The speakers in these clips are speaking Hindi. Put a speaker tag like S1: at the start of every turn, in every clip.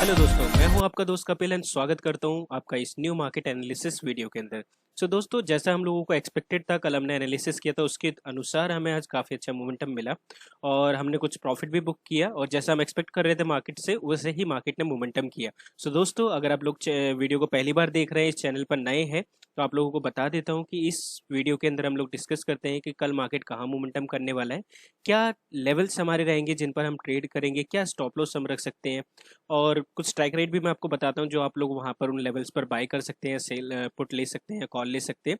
S1: हेलो दोस्तों, मैं हूं आपका दोस्त कपिल एंड स्वागत करता हूं आपका इस न्यू मार्केट एनालिसिस वीडियो के अंदर। दोस्तों, जैसा हम लोगों को एक्सपेक्टेड था, कल हमने एनालिसिस किया था, उसके अनुसार हमें आज काफ़ी अच्छा मोमेंटम मिला और हमने कुछ प्रॉफिट भी बुक किया और जैसा हम एक्सपेक्ट कर रहे थे मार्केट से, वैसे ही मार्केट ने मोमेंटम किया। दोस्तों, अगर आप लोग वीडियो को पहली बार देख रहे हैं, इस चैनल पर नए हैं, तो आप लोगों को बता देता हूं कि इस वीडियो के अंदर हम लोग डिस्कस करते हैं कि कल मार्केट कहाँ मोमेंटम करने वाला है, क्या लेवल्स हमारे रहेंगे जिन पर हम ट्रेड करेंगे, क्या स्टॉप लॉस हम रख सकते हैं और कुछ स्ट्राइक रेट भी मैं आपको बताता हूँ जो आप लोग वहाँ पर उन लेवल्स पर बाय कर सकते हैं, सेल पुट ले सकते हैं, कॉल ले सकते हैं।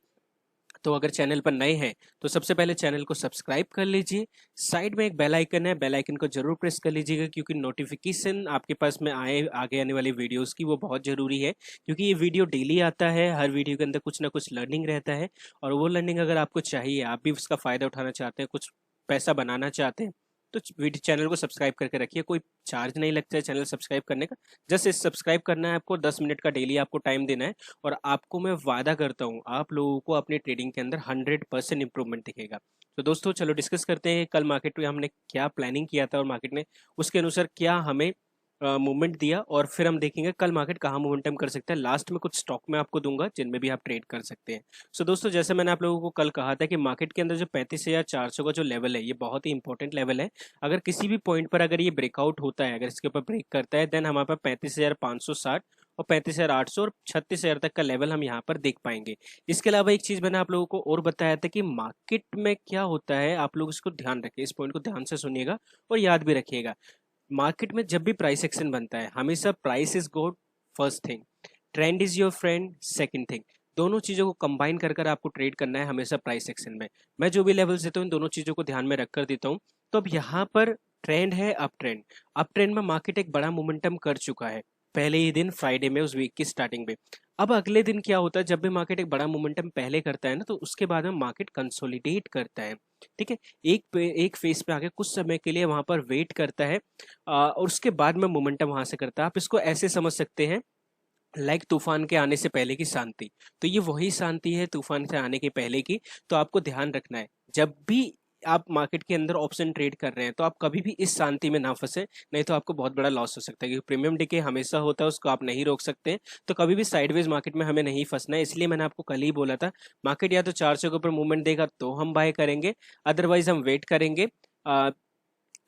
S1: तो अगर चैनल पर नए हैं तो सबसे पहले चैनल को सब्सक्राइब कर लीजिए। साइड में एक बेल आइकन है, बेल आइकन को जरूर प्रेस कर लीजिएगा क्योंकि नोटिफिकेशन आपके पास में आगे आने वाली वीडियोस की वो बहुत ज़रूरी है, क्योंकि ये वीडियो डेली आता है, हर वीडियो के अंदर कुछ ना कुछ लर्निंग रहता है और वो लर्निंग अगर आपको चाहिए, आप भी उसका फ़ायदा उठाना चाहते हैं, कुछ पैसा बनाना चाहते हैं, तो वीडियो चैनल को सब्सक्राइब करके रखिए। कोई चार्ज नहीं लगता है चैनल सब्सक्राइब करने का, जस्ट इस सब्सक्राइब करना है आपको, 10 मिनट का डेली आपको टाइम देना है और आपको मैं वादा करता हूँ आप लोगों को अपनी ट्रेडिंग के अंदर 100% इंप्रूवमेंट दिखेगा। तो दोस्तों, चलो डिस्कस करते हैं कल मार्केट में हमने क्या प्लानिंग किया था और मार्केट ने उसके अनुसार क्या हमें मूवमेंट दिया और फिर हम देखेंगे कल मार्केट कहाँ मोमेंटम कर सकता है। लास्ट में कुछ स्टॉक मैं आपको दूंगा जिनमें भी आप ट्रेड कर सकते हैं। दोस्तों, जैसे मैंने आप लोगों को कल कहा था कि मार्केट के अंदर जो 35,400 का जो लेवल है, ये बहुत ही इंपॉर्टेंट लेवल है। अगर किसी भी पॉइंट पर अगर ये ब्रेकआउट होता है, अगर इसके ऊपर ब्रेक करता है, देन हमारे पास 35,560 और 35,800 और 36,000 तक का लेवल हम यहाँ पर देख पाएंगे। इसके अलावा एक चीज मैंने आप लोगों को और बताया था कि मार्केट में क्या होता है, आप लोग इसको ध्यान रखिए, इस पॉइंट को ध्यान से सुनिएगा और याद भी रखिएगा। मार्केट में जब भी प्राइस एक्शन बनता है, हमेशा price is good first thing, trend is your friend second thing. दोनों चीजों को कंबाइन कर कर आपको ट्रेड करना है हमेशा प्राइस एक्शन में। मैं जो भी लेवल्स देता हूँ इन दोनों चीजों को ध्यान में रख कर देता हूँ। तो अब यहाँ पर ट्रेंड है अप ट्रेंड। अप ट्रेंड में मार्केट एक बड़ा मोमेंटम कर चुका है पहले ही दिन फ्राइडे में, उस वीक की स्टार्टिंग में। अब अगले दिन क्या होता है, जब भी मार्केट एक बड़ा मोमेंटम पहले करता है ना, तो उसके बाद में मार्केट कंसोलिडेट करता है। ठीक है, एक फेस पे आके कुछ समय के लिए वहां पर वेट करता है और उसके बाद में मोमेंटम वहां से करता है। आप इसको ऐसे समझ सकते हैं, लाइक तूफान के आने से पहले की शांति। तो ये वही शांति है तूफान से आने के पहले की। तो आपको ध्यान रखना है, जब भी आप मार्केट के अंदर ऑप्शन ट्रेड कर रहे हैं तो आप कभी भी इस शांति में ना फंसे, नहीं तो आपको बहुत बड़ा लॉस हो सकता है, क्योंकि प्रीमियम डिके हमेशा होता है, उसको आप नहीं रोक सकते। तो कभी भी साइडवेज मार्केट में हमें नहीं फंसना है। इसलिए मैंने आपको कल ही बोला था, मार्केट या तो 400 के ऊपर मूवमेंट देगा तो हम बाय करेंगे, अदरवाइज हम वेट करेंगे।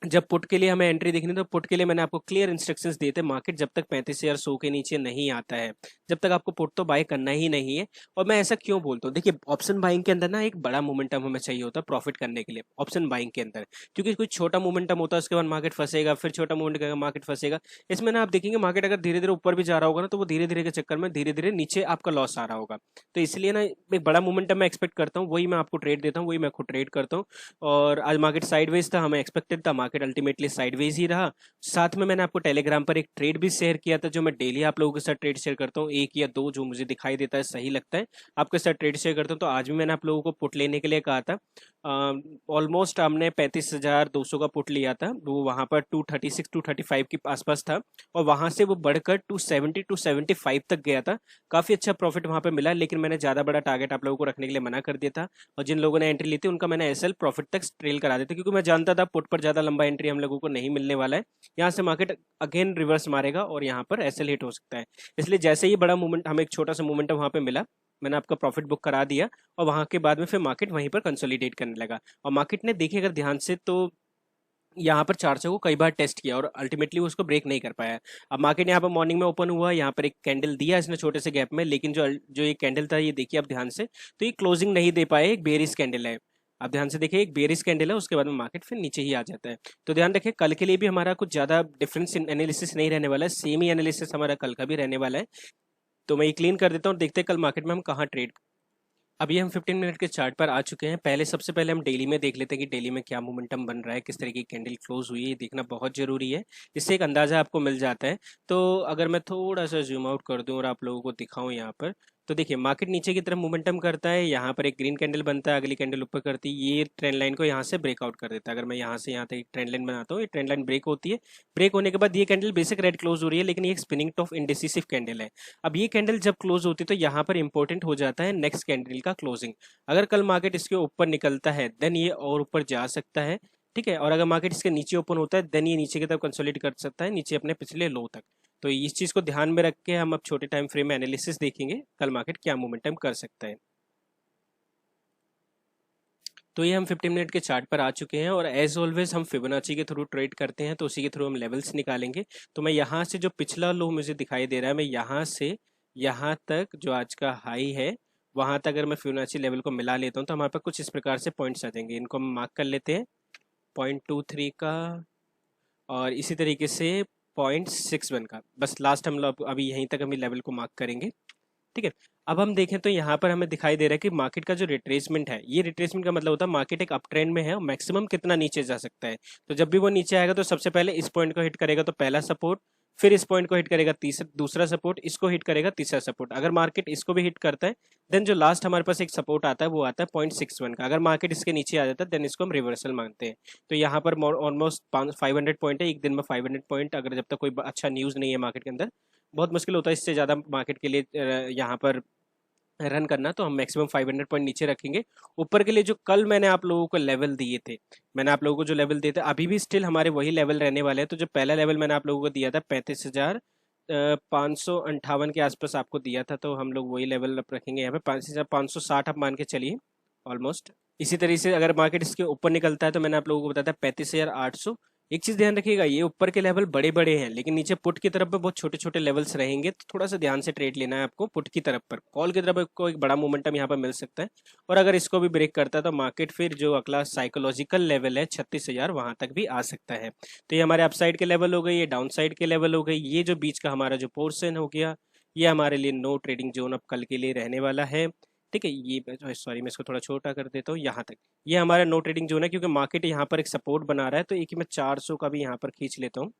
S1: जब पुट के लिए हमें एंट्री देखनी, तो पुट के लिए मैंने आपको क्लियर इंस्ट्रक्शंस दिए थे, मार्केट जब तक 35,100 के नीचे नहीं आता है, जब तक आपको पुट तो बाय करना ही नहीं है। और मैं ऐसा क्यों बोलता हूँ, देखिए ऑप्शन बाइंग के अंदर ना एक बड़ा मोमेंटम हमें चाहिए होता है प्रॉफिट करने के लिए ऑप्शन बाइंग के अंदर, क्योंकि कोई छोटा मोमेंटम होता है उसके बाद मार्केट फंसेगा, फिर छोटा मोमेंटम मार्केट फंसेगा। इसमें ना आप देखेंगे मार्केट अगर धीरे धीरे ऊपर भी जा रहा होगा ना, तो वो धीरे धीरे के चक्कर में धीरे धीरे नीचे आपका लॉस आ रहा होगा। तो इसलिए ना एक बड़ा मोमेंटम मैं एक्सपेक्ट करता हूँ, वही मैं आपको ट्रेड देता हूँ, वही मैं खुद ट्रेड करता हूँ। और आज मार्केट साइडवेज था, हमें एक्सपेक्टेड था, मार्केट अल्टीमेटली साइडवेज ही रहा। साथ में मैंने आपको टेलीग्राम पर एक ट्रेड भी शेयर किया था, जो मैं डेली आप लोगों के साथ ट्रेड शेयर करता हूँ, एक या दो जो मुझे दिखाई देता है सही लगता है आपके साथ ट्रेड शेयर करता हूँ। तो आज भी मैंने आप लोगों को पुट लेने के लिए कहा था। ऑलमोस्ट हमने 35,200 का पुट लिया था, वो वहां पर 236 235 के आसपास था और वहां से वो बढ़कर 270 275 तक गया था। काफी अच्छा प्रॉफिट वहां पे मिला, लेकिन मैंने ज्यादा बड़ा टारगेट आप लोगों को रखने के लिए मना कर दिया था और जिन लोगों ने एंट्री ली थी उनका मैंने एसएल प्रॉफिट तक ट्रेल करा देता, क्योंकि मैं जानता था पुट पर ज्यादा लंबा एंट्री हम लोगों को नहीं मिलने वाला है। यहाँ से मार्केट अगेन रिवर्स मारेगा और यहाँ पर एसएल हिट हो सकता है। इसलिए जैसे ही बड़ा मूवमेंट, हमें एक छोटा सा मूवमेंट वहां पे मिला, मैंने आपका प्रॉफिट बुक करा दिया और वहां के बाद में फिर मार्केट वहीं पर कंसोलिडेट करने लगा। और मार्केट ने देखिए अगर ध्यान से, तो यहाँ पर 400 को कई बार टेस्ट किया और अल्टीमेटली उसको ब्रेक नहीं कर पाया। अब मार्केट यहाँ पर मॉर्निंग में ओपन हुआ, यहाँ पर एक कैंडल दिया इसने छोटे से गैप में, लेकिन जो जो ये कैंडल था, ये देखिए आप ध्यान से, तो ये क्लोजिंग नहीं दे पाए, एक बेरिश कैंडल है। आप ध्यान से देखिए, एक बेरिश कैंडल है, उसके बाद में मार्केट फिर नीचे ही आ जाता है। तो ध्यान रखिए, कल के लिए भी हमारा कुछ ज्यादा डिफरेंस एनालिसिस नहीं रहने वाला है, सेम ही एनालिसिस हमारा कल का भी रहने वाला है। तो मैं ये क्लीन कर देता हूँ, देखते हैं कल मार्केट में हम कहाँ ट्रेड। अभी हम 15 मिनट के चार्ट पर आ चुके हैं। पहले सबसे पहले हम डेली में देख लेते हैं कि डेली में क्या मोमेंटम बन रहा है, किस तरीके की कैंडल क्लोज हुई है, ये देखना बहुत जरूरी है। इससे एक अंदाजा आपको मिल जाता है। तो अगर मैं थोड़ा सा जूम आउट कर दूं और आप लोगों को दिखाऊं यहाँ पर, तो देखिए मार्केट नीचे की तरफ मोमेंटम करता है, यहाँ पर एक ग्रीन कैंडल बनता है, अगली कैंडल ऊपर करती है, ये ट्रेंड लाइन को यहाँ से ब्रेकआउट कर देता है। अगर मैं यहाँ से यहाँ तक एक ट्रेंड लाइन बनाता हूँ, ये ट्रेंड लाइन ब्रेक होती है, ब्रेक होने के बाद ये कैंडल बेसिक रेड क्लोज हो रही है, लेकिन ये एक स्पिनिंग टॉप इंडिसिसिव कैंडल है। अब ये कैंडल जब क्लोज होती है तो यहाँ पर इंपॉर्टेंट हो जाता है नेक्स्ट कैंडल का क्लोजिंग। अगर कल मार्केट इसके ऊपर निकलता है देन ये और ऊपर जा सकता है, ठीक है। और अगर मार्केट इसके नीचे ओपन होता है देन ये नीचे की तरफ कंसोलिडेट कर सकता है, नीचे अपने पिछले लो तक। तो इस चीज़ को ध्यान में रख के हम अब छोटे टाइम फ्रेम में एनालिसिस देखेंगे कल मार्केट क्या मोमेंटम कर सकता है। तो ये हम 15 मिनट के चार्ट पर आ चुके हैं और एज ऑलवेज हम फिबोनाची के थ्रू ट्रेड करते हैं, तो उसी के थ्रू हम लेवल्स निकालेंगे। तो मैं यहाँ से जो पिछला लो मुझे दिखाई दे रहा है, मैं यहाँ से यहाँ तक जो आज का हाई है वहाँ तक अगर मैं फिबोनाची लेवल को मिला लेता हूँ तो हमारे पास कुछ इस प्रकार से पॉइंट्स आ जाएंगे। इनको हम मार्क कर लेते हैं 0.23 का और इसी तरीके से 0.61 का। बस लास्ट हम लोग अभी यहीं तक हम लेवल को मार्क करेंगे। ठीक है, अब हम देखें तो यहाँ पर हमें दिखाई दे रहा है कि मार्केट का जो रिट्रेसमेंट है, ये रिट्रेसमेंट का मतलब होता है मार्केट एक अप ट्रेंड में है और मैक्सिमम कितना नीचे जा सकता है। तो जब भी वो नीचे आएगा तो सबसे पहले इस पॉइंट को हिट करेगा तो पहला सपोर्ट, फिर इस पॉइंट को हिट करेगा तीसरा दूसरा सपोर्ट, इसको हिट करेगा तीसरा सपोर्ट। अगर मार्केट इसको भी हिट करता है देन जो लास्ट हमारे पास एक सपोर्ट आता है वो आता है 0.61 का। अगर मार्केट इसके नीचे आ जाता है देन इसको हम रिवर्सल मानते हैं। तो यहाँ पर ऑलमोस्ट 500 पॉइंट है, एक दिन में 500 पॉइंट अगर जब तक कोई अच्छा न्यूज़ नहीं है मार्केट के अंदर, बहुत मुश्किल होता है इससे ज़्यादा मार्केट के लिए यहाँ पर रन करना। तो हम मैक्सिमम 500 पॉइंट नीचे रखेंगे। ऊपर के लिए जो कल मैंने आप लोगों को लेवल दिए थे, मैंने आप लोगों को जो लेवल दिए थे अभी भी स्टिल हमारे वही लेवल रहने वाले हैं। तो जो पहला लेवल मैंने आप लोगों को दिया था 35,558 के आसपास आपको दिया था, तो हम लोग वही लेवल अब रखेंगे यहाँ पे 5,560 आप मान के चलिए ऑलमोस्ट। इसी तरीके से अगर मार्केट इसके ऊपर निकलता है तो मैंने आप लोगों को बताया था 35,800। एक चीज़ ध्यान रखिएगा, ये ऊपर के लेवल बड़े बड़े हैं लेकिन नीचे पुट की तरफ पे बहुत छोटे छोटे लेवल्स रहेंगे, तो थोड़ा सा ध्यान से ट्रेड लेना है आपको। पुट की तरफ पर, कॉल की तरफ आपको एक बड़ा मोमेंटम यहाँ पर मिल सकता है और अगर इसको भी ब्रेक करता है तो मार्केट फिर जो अगला साइकोलॉजिकल लेवल है 36,000 वहां तक भी आ सकता है। तो ये हमारे अपसाइड के लेवल हो गए, ये डाउन साइड के लेवल हो गए। ये जो बीच का हमारा जो पोर्शन हो गया ये हमारे लिए नो ट्रेडिंग जोन अब कल के लिए रहने वाला है। ठीक है, ये सॉरी मैं इसको थोड़ा छोटा कर देता हूँ, यहाँ तक ये हमारा नो ट्रेडिंग जोन है क्योंकि मार्केट यहाँ पर एक सपोर्ट बना रहा है। तो एक मैं 400 का भी यहाँ पर खींच लेता हूँ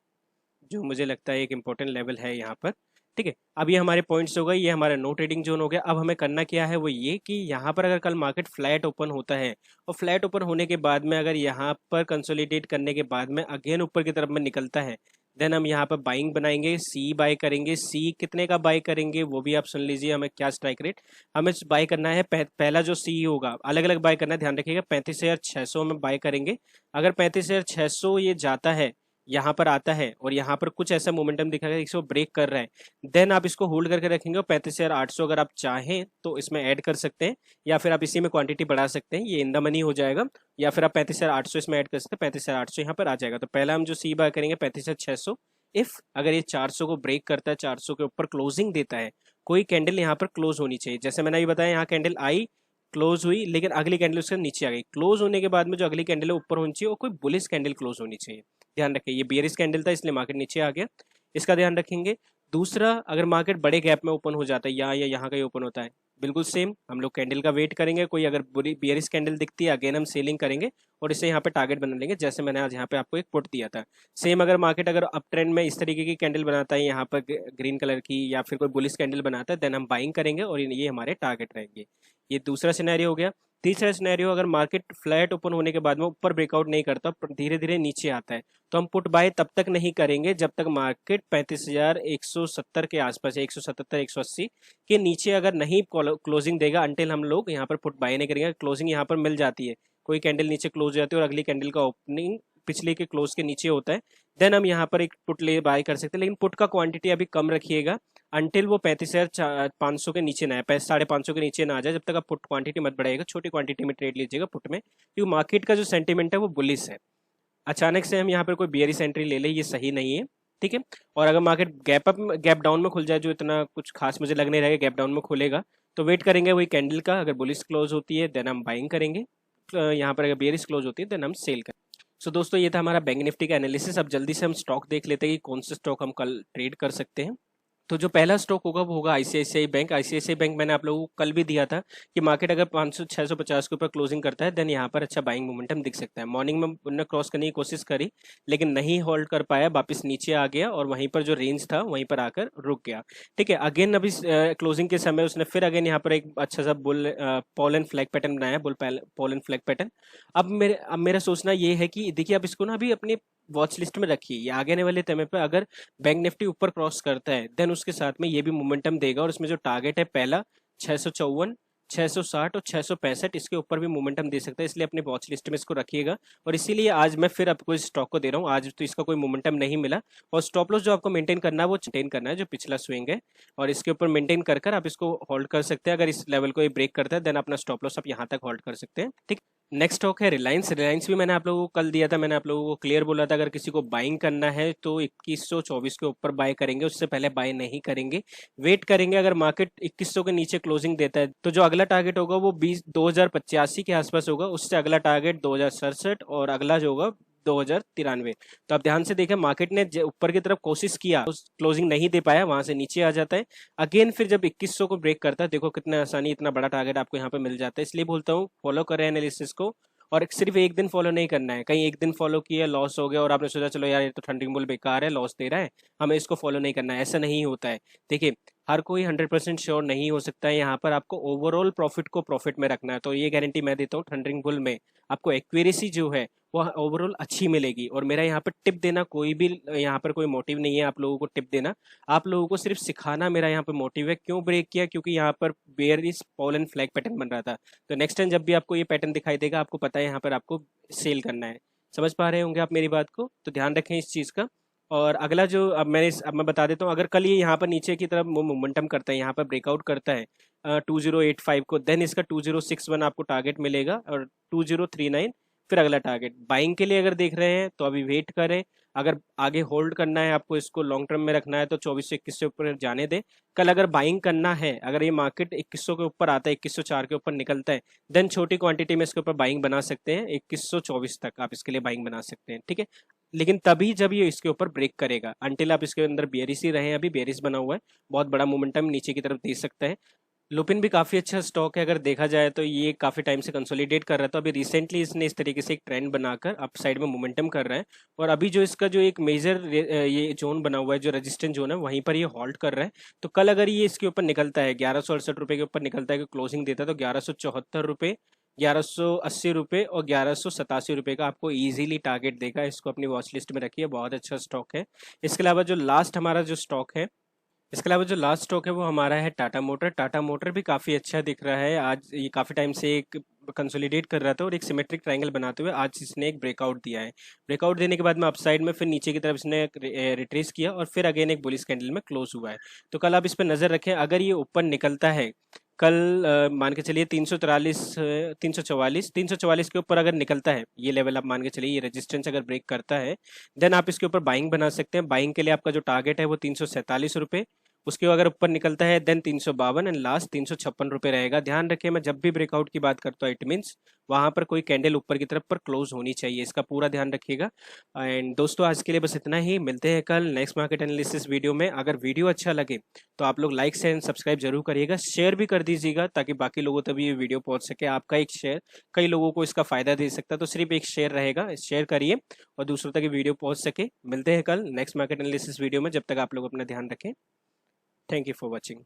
S1: जो मुझे लगता है एक इंपॉर्टेंट लेवल है यहाँ पर। ठीक है, अब ये हमारे पॉइंट्स हो गए, ये हमारा नो ट्रेडिंग जोन हो गया। अब हमें करना क्या है वो ये कि यहाँ पर अगर कल मार्केट फ्लैट ओपन होता है और फ्लैट ओपन होने के बाद में अगर यहाँ पर कंसोलिडेट करने के बाद में अगेन ऊपर की तरफ में निकलता है देन हम यहाँ पर बाइंग बनाएंगे, सी बाय करेंगे। सी कितने का बाय करेंगे वो भी आप सुन लीजिए, हमें क्या स्ट्राइक रेट हमें बाय करना है। पहला जो सी होगा अलग अलग बाय करना है, ध्यान रखिएगा 35,600 में बाय करेंगे। अगर 35,600 ये जाता है यहाँ पर आता है और यहाँ पर कुछ ऐसा मोमेंटम दिखाएगा इसको ब्रेक कर रहा है देन आप इसको होल्ड करके रखेंगे। और 35,800 अगर आप चाहें तो इसमें ऐड कर सकते हैं या फिर आप इसी में क्वांटिटी बढ़ा सकते हैं, ये इन द मनी हो जाएगा। या फिर आप 35,800 इसमें ऐड कर सकते हैं, 35,800 यहाँ पर आ जाएगा। तो पहला हम जो सी बाय करेंगे 35,600। इफ अगर ये 400 को ब्रेक करता है, 400 के ऊपर क्लोजिंग देता है, कोई कैंडल यहाँ पर क्लोज होनी चाहिए। जैसे मैंने अभी बताया यहाँ कैंडल आई, क्लोज हुई, लेकिन अगली कैंडल उसके नीचे आ गई। क्लोज होने के बाद में जो अगली कैंडल है ऊपर होनी चाहिए और कोई बुलिश कैंडल क्लोज होनी चाहिए। ध्यान रखें ये बियरिश कैंडल था इसलिए मार्केट नीचे आ गया, इसका ध्यान रखेंगे। दूसरा, अगर मार्केट बड़े गैप में ओपन हो जाता है यहाँ या यहाँ का ही ओपन होता है, बिल्कुल सेम हम लोग कैंडल का वेट करेंगे। कोई अगर बुरी बियरिश कैंडल दिखती है अगेन हम सेलिंग करेंगे और इसे यहाँ पे टारगेट बना लेंगे। जैसे मैंने आज यहाँ पे आपको एक पुट दिया था, सेम अगर मार्केट अगर अप ट्रेंड में इस तरीके की कैंडल बनाता है यहाँ पर ग्रीन कलर की या फिर कोई बुलिश कैंडल बनाता है देन हम बाइंग करेंगे और ये हमारे टारगेट रहेंगे। ये दूसरा सिनेरियो हो गया। तीसरा सिनेरियो, अगर मार्केट फ्लैट ओपन होने के बाद में ऊपर ब्रेकआउट नहीं करता, धीरे धीरे नीचे आता है, तो हम पुट बाय तब तक नहीं करेंगे जब तक मार्केट 35,170 के आसपास, 177 180 के नीचे अगर नहीं क्लोजिंग देगा अंटिल हम लोग यहाँ पर पुट बाय नहीं करेंगे। क्लोजिंग यहाँ पर मिल जाती है, कोई कैंडल नीचे क्लोज हो जाती है और अगली कैंडल का ओपनिंग पिछले के क्लोज के नीचे होता है देन हम यहाँ पर एक पुट ले बाय कर सकते हैं। लेकिन पुट का क्वांटिटी अभी कम रखिएगा अंटिल वो 35,500 के नीचे ना आए, 550 के नीचे ना आ जाए, जब तक आप पुट क्वांटिटी मत बढ़ाइएगा। छोटी क्वांटिटी में ट्रेड लीजिएगा पुट में, क्योंकि मार्केट का जो सेंटीमेंट है वो बुलिश है। अचानक से हम यहाँ पर कोई बियरिश एंट्री ले लें ये सही नहीं है। ठीक है, और अगर मार्केट गैप डाउन में खुल जाए, जो इतना कुछ खास मुझे लग नहीं रहेगा गैप डाउन में खुलेगा, तो वेट करेंगे वही कैंडल का। अगर बुलिश क्लोज होती है देन हम बाइंग करेंगे, यहाँ पर अगर बियरिश क्लोज होती है देन हम सेल करेंगे। सो दोस्तों ये था हमारा बैंक निफ्टी का एनालिसिस। अब जल्दी से हम स्टॉक देख लेते हैं कि कौन से स्टॉक हम कल ट्रेड कर सकते हैं। तो जो पहला स्टॉक होगा वो होगा आईसीआईसीआई बैंक। आईसीआईसीआई बैंक मैंने आप लोगों को कल भी दिया था कि मार्केट अगर 500 650 के ऊपर क्लोजिंग करता है देन यहाँ पर अच्छा बाइंग मोमेंटम दिख सकता है। मॉर्निंग में उन्होंने क्रॉस करने की कोशिश करी लेकिन नहीं होल्ड कर पाया, वापस नीचे आ गया और वहीं पर जो रेंज था वहीं पर आकर रुक गया। ठीक है, अगेन अभी क्लोजिंग के समय उसने फिर अगेन यहाँ पर एक अच्छा सा bull Paul and flag pattern बनाया, पॉल एंड फ्लैग पैटर्न। अब मेरा सोचना ये है कि देखिए आप इसको ना अभी अपने वॉच लिस्ट में रखिए, ये आगे आने वाले समय पे अगर बैंक निफ्टी ऊपर क्रॉस करता है देन उसके साथ में ये भी मोमेंटम देगा और इसमें जो टारगेट है पहला 654, 660 और 665 इसके ऊपर भी मोमेंटम दे सकता है, इसलिए अपने वॉच लिस्ट में इसको रखिएगा। और इसीलिए आज मैं फिर आपको इस स्टॉक को दे रहा हूँ। आज तो इसका कोई मोमेंटम नहीं मिला, और स्टॉप लॉस जो आपको मेंटेन करना है वो मेंटेन करना है जो पिछला स्विंग है, और इसके ऊपर मेंटेन कर कर आप इसको होल्ड कर सकते हैं। अगर इस लेवल को ये ब्रेक करता है देन अपना स्टॉप लॉस आप यहाँ तक होल्ड कर सकते हैं, ठीक। नेक्स्ट स्टॉक है रिलायंस। रिलायंस भी मैंने आप लोगों को कल दिया था, मैंने आप लोगों को क्लियर बोला था अगर किसी को बाइंग करना है तो 2124 के ऊपर बाय करेंगे, उससे पहले बाय नहीं करेंगे, वेट करेंगे। अगर मार्केट 2100 के नीचे क्लोजिंग देता है तो जो अगला टारगेट होगा वो 2085 के आसपास होगा, उससे अगला टारगेट 2067 और अगला जो होगा 2093। तो आप ध्यान से देखें, मार्केट ने ऊपर की तरफ कोशिश किया, उस क्लोजिंग नहीं दे पाया, वहां से नीचे आ जाता है अगेन, फिर जब 2100 को ब्रेक करता है, देखो कितना आसानी इतना बड़ा टारगेट आपको यहाँ पे मिल जाता है। इसलिए बोलता हूँ फॉलो करें एनालिसिस को, और सिर्फ एक दिन फॉलो नहीं करना है। कहीं एक दिन फॉलो किया लॉस हो गया और आपने सोचा चलो यार ये तो थंडिंग बुल बेकार है, लॉस दे रहा है, हमें इसको फॉलो नहीं करना है, ऐसा नहीं होता है। देखिए हर कोई 100% श्योर नहीं हो सकता है, यहाँ पर आपको ओवरऑल प्रॉफिट को प्रॉफिट में रखना है। तो ये गारंटी मैं देता हूँ थंडरिंग बुल में आपको एक्यूरेसी जो है वो ओवरऑल अच्छी मिलेगी। और मेरा यहाँ पर टिप देना कोई भी यहाँ पर कोई मोटिव नहीं है आप लोगों को टिप देना, आप लोगों को सिर्फ सिखाना मेरा यहाँ पर मोटिव है। क्यों ब्रेक किया? क्योंकि यहाँ पर bear is pole and flag pattern बन रहा था। तो नेक्स्ट टाइम जब भी आपको ये पैटर्न दिखाई देगा आपको पता है यहाँ पर आपको सेल करना है। समझ पा रहे होंगे आप मेरी बात को, तो ध्यान रखें इस चीज़ का। और अगला जो अब मैं बता देता हूँ, अगर कल ये यहाँ पर नीचे की तरफ मोमेंटम करता है, यहाँ पर ब्रेकआउट करता है 2085 को, देन इसका 2061 आपको टारगेट मिलेगा और 2039 फिर अगला टारगेट। बाइंग के लिए अगर देख रहे हैं तो अभी वेट करें, अगर आगे होल्ड करना है आपको, इसको लॉन्ग टर्म में रखना है तो 24 से 21 से ऊपर जाने दें। कल अगर बाइंग करना है, अगर ये मार्केट 2100 के ऊपर आता है, 2104 के ऊपर निकलता है, देन छोटी क्वांटिटी में इसके ऊपर बाइंग बना सकते हैं, 2124 तक आप इसके लिए बाइंग बना सकते हैं, ठीक है। लेकिन तभी जब ये इसके ऊपर ब्रेक करेगा, अंटिल आप इसके अंदर बेयरिश ही रहे, अभी बेयरिश बना हुआ है, बहुत बड़ा मोमेंटम नीचे की तरफ दे सकता है। लुपिन भी काफ़ी अच्छा स्टॉक है, अगर देखा जाए तो ये काफ़ी टाइम से कंसोलिडेट कर रहा था, अभी रिसेंटली इसने इस तरीके से एक ट्रेंड बनाकर अप साइड में मोमेंटम कर रहा है। और अभी जो इसका जो एक मेजर ये जोन बना हुआ है, जो रेजिस्टेंस जोन है, वहीं पर ये होल्ड कर रहा है। तो कल अगर ये इसके ऊपर निकलता है 1168 रुपये के ऊपर निकलता है कि क्लोजिंग देता है, तो 1174 रुपये, 1180 रुपये और 1187 रुपये का आपको इजीली टारगेट देगा। इसको अपनी वॉच लिस्ट में रखिए, बहुत अच्छा स्टॉक है। इसके अलावा जो लास्ट हमारा जो स्टॉक है, इसके अलावा जो लास्ट स्टॉक है वो हमारा है टाटा मोटर। टाटा मोटर भी काफ़ी अच्छा दिख रहा है, आज ये काफ़ी टाइम से एक कंसोलिडेट कर रहा था और एक सिमेट्रिक ट्रायंगल बनाते हुए आज इसने एक ब्रेकआउट दिया है। ब्रेकआउट देने के बाद में अपसाइड में फिर नीचे की तरफ इसने रिट्रेस किया और फिर अगेन एक बुलिश कैंडल में क्लोज हुआ है। तो कल आप इस पर नज़र रखें, अगर ये ऊपर निकलता है कल मान के चलिए 343 344 344 के ऊपर अगर निकलता है ये लेवल, आप मान के चलिए ये रेजिस्टेंस अगर ब्रेक करता है, देन आप इसके ऊपर बाइंग बना सकते हैं। बाइंग के लिए आपका जो टारगेट है वो 347 रुपये, उसके अगर ऊपर निकलता है देन 352 एंड लास्ट 356 रुपये रहेगा। ध्यान रखिए मैं जब भी ब्रेकआउट की बात करता हूँ इट मीन्स वहां पर कोई कैंडल ऊपर की तरफ पर क्लोज होनी चाहिए, इसका पूरा ध्यान रखिएगा। एंड दोस्तों आज के लिए बस इतना ही, मिलते हैं कल नेक्स्ट मार्केट एनालिसिस वीडियो में। अगर वीडियो अच्छा लगे तो आप लोग लाइक एंड सब्सक्राइब जरूर करिएगा, शेयर भी कर दीजिएगा ताकि बाकी लोगों तक भी ये वीडियो पहुंच सके। आपका एक शेयर कई लोगों को इसका फायदा दे सकता है, तो सिर्फ एक शेयर रहेगा, शेयर करिए और दूसरों तक ये वीडियो पहुंच सके। मिलते हैं कल नेक्स्ट मार्केट एनालिसिस वीडियो में, जब तक आप लोग अपना ध्यान रखें। Thank you for watching.